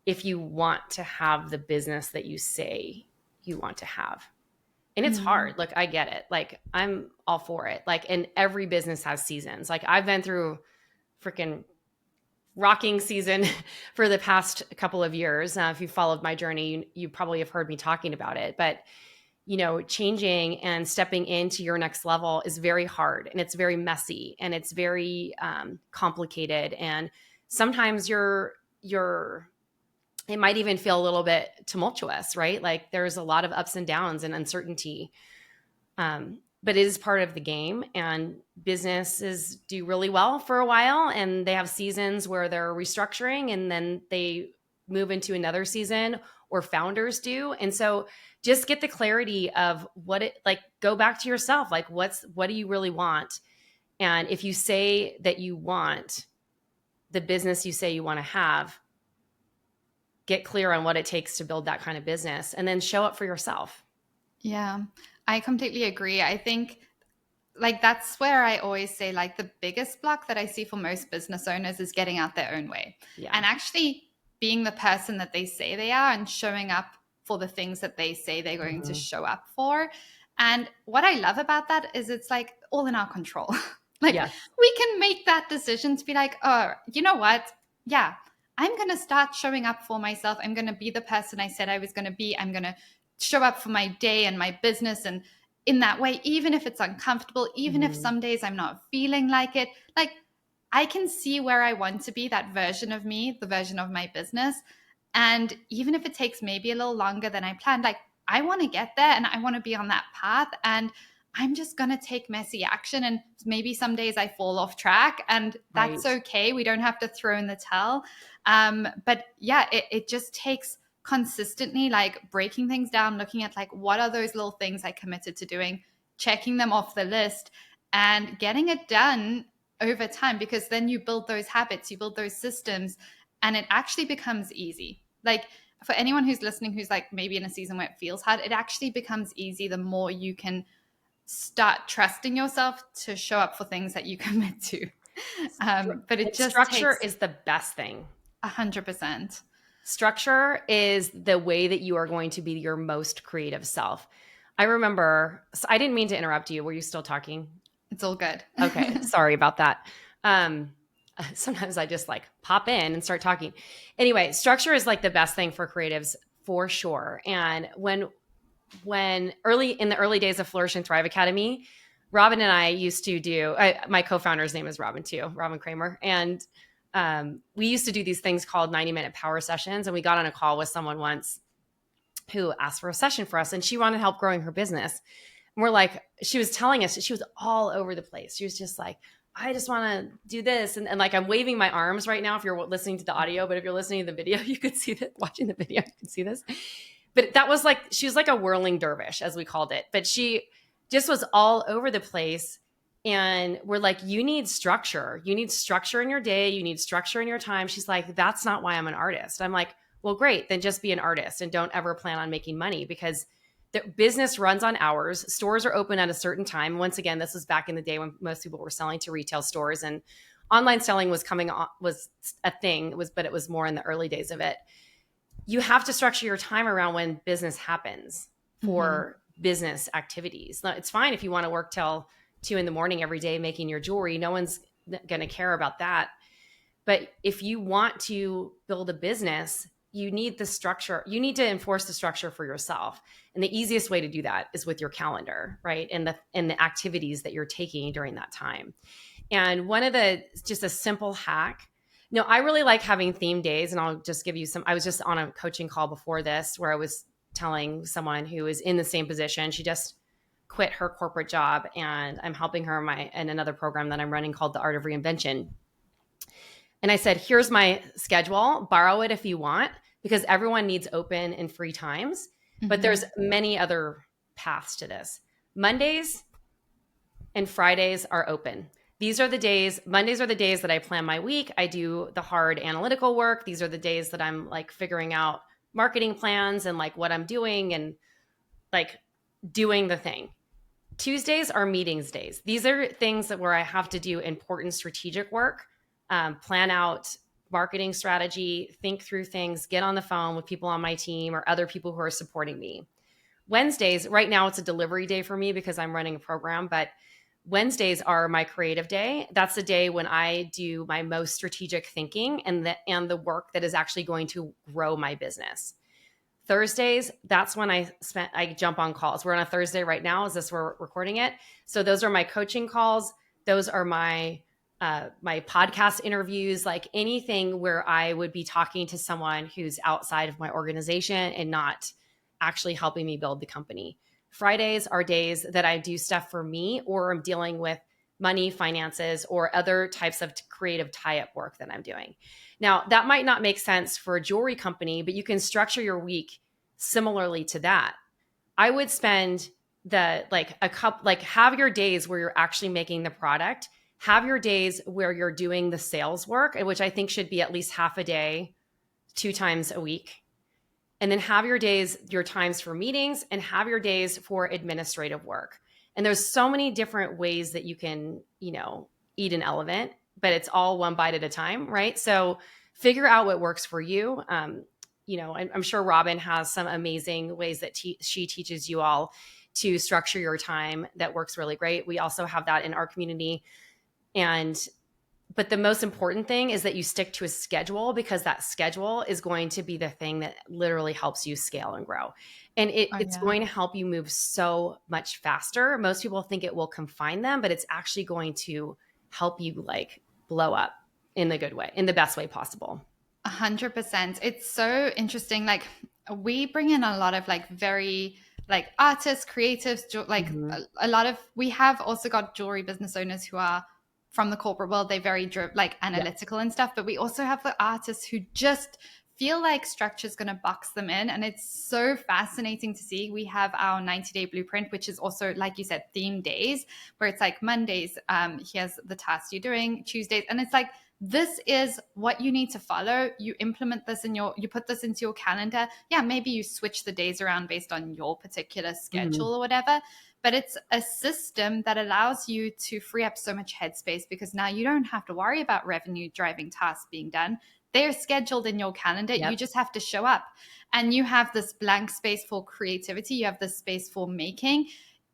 if you want to have the business that you say you want to have. And it's hard. Like, I get it. Like, I'm all for it. Like, and every business has seasons. Like, I've been through freaking rocking season for the past couple of years. If you followed my journey, you probably have heard me talking about it. But changing and stepping into your next level is very hard, and it's very messy, and it's very complicated. And sometimes it might even feel a little bit tumultuous, right? Like there's a lot of ups and downs and uncertainty. But it is part of the game, and businesses do really well for a while, and they have seasons where they're restructuring and then they move into another season, or founders do. And so just get the clarity of go back to yourself. Like what do you really want? And if you say that you want the business you say you want to have, get clear on what it takes to build that kind of business, and then show up for yourself. Yeah, I completely agree. I think that's where I always say the biggest block that I see for most business owners is getting out their own way. Yeah. And actually being the person that they say they are and showing up for the things that they say they're going to show up for. And what I love about that is it's all in our control. We can make that decision to be oh, you know what? Yeah, I'm going to start showing up for myself. I'm going to be the person I said I was going to be. I'm going to show up for my day and my business, and in that way, even if it's uncomfortable, even if some days I'm not feeling like it, I can see where I want to be, that version of me, the version of my business. And even if it takes maybe a little longer than I planned, I want to get there and I want to be on that path. And I'm just going to take messy action. And maybe some days I fall off track, and that's okay. We don't have to throw in the towel. But yeah, it just takes consistently breaking things down, looking at what are those little things I committed to doing, checking them off the list, and getting it done over time, because then you build those habits, you build those systems, and it actually becomes easy. For anyone who's listening, who's maybe in a season where it feels hard, it actually becomes easy the more you can start trusting yourself to show up for things that you commit to. But it just structure is the best thing. 100%. Structure is the way that you are going to be your most creative self. I remember, so I didn't mean to interrupt you. Were you still talking? It's all good. Okay. Sorry about that. Sometimes I just pop in and start talking. Anyway, structure is the best thing for creatives for sure. And when in the early days of Flourish and Thrive Academy, Robin and I used to do, my co-founder's name is Robin too, Robin Kramer. And we used to do these things called 90-minute power sessions. And we got on a call with someone once who asked for a session for us, and she wanted help growing her business. And we're she was telling us that she was all over the place. She was just I just want to do this. And I'm waving my arms right now if you're listening to the audio, but if you're listening to the video, you could see that. Watching the video, you can see this. But that was she was like a whirling dervish, as we called it. But she just was all over the place. And we're you need structure. You need structure in your day. You need structure in your time. She's that's not why I'm an artist. I'm well, great. Then just be an artist and don't ever plan on making money, because the business runs on hours. Stores are open at a certain time. Once again, this was back in the day when most people were selling to retail stores, and online selling was was a thing. But it was more in the early days of it. You have to structure your time around when business happens for business activities. Now, it's fine if you want to work till 2 a.m. every day making your jewelry. No one's going to care about that. But if you want to build a business, you need the structure. You need to enforce the structure for yourself. And the easiest way to do that is with your calendar, right? And the activities that you're taking during that time. And just a simple hack. I really like having theme days, and I'll just give you some. I was just on a coaching call before this where I was telling someone who is in the same position. She just quit her corporate job, and I'm helping her in another program that I'm running called The Art of Reinvention. And I said, here's my schedule, borrow it if you want, because everyone needs open and free times. But there's many other paths to this. Mondays and Fridays are open. Mondays are the days that I plan my week. I do the hard analytical work. These are the days that I'm figuring out marketing plans and what I'm doing and doing the thing. Tuesdays are meetings days. These are things where I have to do important strategic work, plan out marketing strategy, think through things, get on the phone with people on my team or other people who are supporting me. Wednesdays, right now it's a delivery day for me because I'm running a program, but Wednesdays are my creative day. That's the day when I do my most strategic thinking and the work that is actually going to grow my business. Thursdays, that's when I jump on calls. We're on a Thursday right now. Is this where we're recording it? So those are my coaching calls. Those are my my podcast interviews, like anything where I would be talking to someone who's outside of my organization and not actually helping me build the company. Fridays are days that I do stuff for me, or I'm dealing with money, finances, or other types of creative tie-up work that I'm doing. Now, that might not make sense for a jewelry company, but you can structure your week similarly to that. I would spend have your days where you're actually making the product, have your days where you're doing the sales work, which I think should be at least half a day, 2 times a week. And then have your days, your times for meetings, and have your days for administrative work. And there's so many different ways that you can, eat an elephant, but it's all one bite at a time, right? So figure out what works for you. I'm sure Robin has some amazing ways that she teaches you all to structure your time that works really great. We also have that in our community. But the most important thing is that you stick to a schedule, because that schedule is going to be the thing that literally helps you scale and grow. And it's going to help you move so much faster. Most people think it will confine them, but it's actually going to help you like blow up in the good way, in the best way possible. 100%. It's so interesting. Like, we bring in a lot of like very like artists, creatives, like a lot of, we have also got jewelry business owners who are from the corporate world. They're very like analytical and stuff, but we also have the artists who just feel like structure is going to box them in. And it's so fascinating to see. We have our 90-day blueprint, which is also, like you said, theme days, where it's like Mondays, here's the task you're doing, Tuesdays. And it's like, this is what you need to follow. You implement this you put this into your calendar. Yeah, maybe you switch the days around based on your particular schedule or whatever. But it's a system that allows you to free up so much headspace, because now you don't have to worry about revenue driving tasks being done. They're scheduled in your calendar. Yep. You just have to show up, and you have this blank space for creativity. You have this space for making.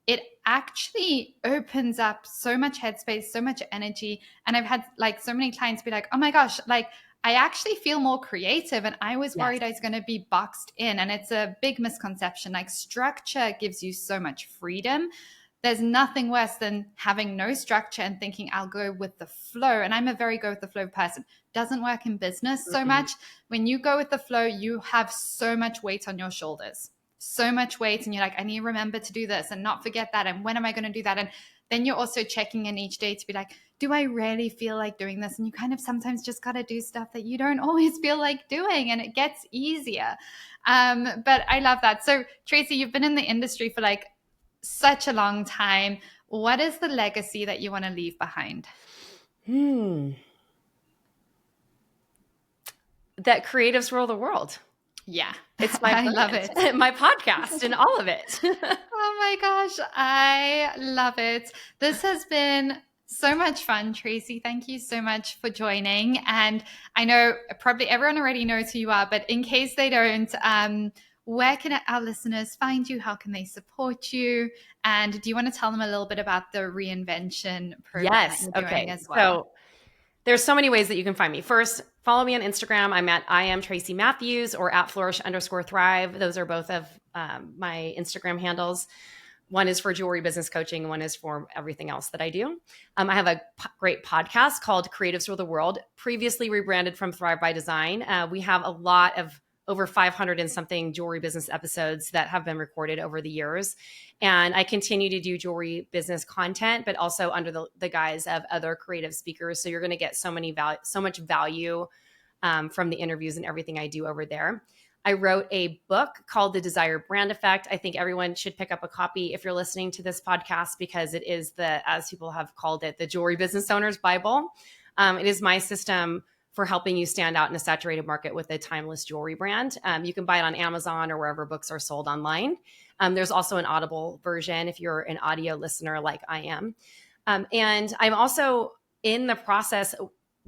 It actually opens up so much headspace, so much energy. And I've had like so many clients be like, oh my gosh, like I actually feel more creative, and I was worried I was going to be boxed in. And it's a big misconception. Like, structure gives you so much freedom. There's nothing worse than having no structure and thinking I'll go with the flow. And I'm a very go with the flow person. Doesn't work in business so much. When you go with the flow, you have so much weight on your shoulders, so much weight. And you're like, I need to remember to do this and not forget that. And when am I going to do that? And then you're also checking in each day to be like, do I really feel like doing this? And you kind of sometimes just got to do stuff that you don't always feel like doing, and it gets easier. But I love that. So Tracy, you've been in the industry for like such a long time. What is the legacy that you want to leave behind? That creatives rule the world. Yeah. It's I love it. My podcast and all of it. Oh my gosh. I love it. This has been so much fun, Tracy. Thank you so much for joining. And I know probably everyone already knows who you are, but in case they don't, where can our listeners find you? How can they support you? And do you want to tell them a little bit about the reinvention program that you're doing as well? So there's so many ways that you can find me. First, follow me on Instagram. I'm at I am Tracy Matthews, or at flourish_thrive. Those are both of my Instagram handles. One is for jewelry business coaching. One is for everything else that I do. I have a great podcast called Creatives Rule the World, previously rebranded from Thrive by Design. We have a lot of over 500 and something jewelry business episodes that have been recorded over the years. And I continue to do jewelry business content, but also under the guise of other creative speakers. So you're going to get so much value from the interviews and everything I do over there. I wrote a book called The Desired Brand Effect. I think everyone should pick up a copy if you're listening to this podcast, because it is as people have called it, the jewelry business owner's Bible. It is my system for helping you stand out in a saturated market with a timeless jewelry brand. You can buy it on Amazon or wherever books are sold online. There's also an Audible version if you're an audio listener like I am. And I'm also in the process.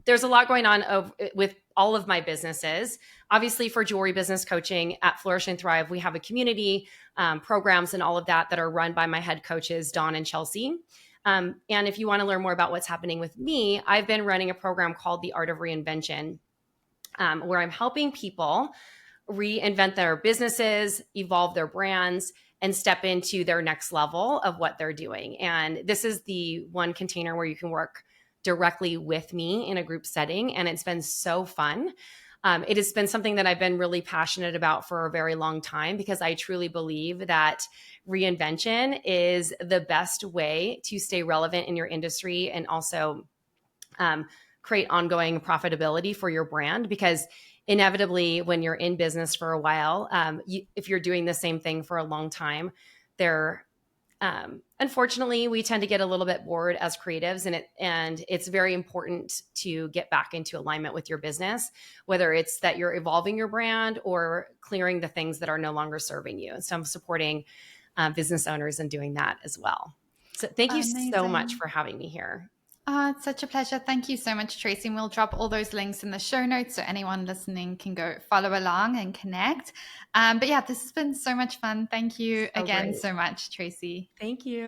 There's a lot going on with all of my businesses. Obviously, for jewelry business coaching at Flourish and Thrive, we have a community, programs and all of that are run by my head coaches, Dawn and Chelsea. And if you want to learn more about what's happening with me, I've been running a program called The Art of Reinvention, where I'm helping people reinvent their businesses, evolve their brands, and step into their next level of what they're doing. And this is the one container where you can work directly with me in a group setting. And it's been so fun. It has been something that I've been really passionate about for a very long time, because I truly believe that reinvention is the best way to stay relevant in your industry and also create ongoing profitability for your brand. Because inevitably, when you're in business for a while, if you're doing the same thing for a long time, unfortunately, we tend to get a little bit bored as creatives, and it's very important to get back into alignment with your business, whether it's that you're evolving your brand or clearing the things that are no longer serving you. So I'm supporting business owners in doing that as well. So thank you so much Amazing. for having me here. It's such a pleasure. Thank you so much, Tracy. And we'll drop all those links in the show notes so anyone listening can go follow along and connect. But yeah, this has been so much fun. Thank you So again great. so much, Tracy. Thank you.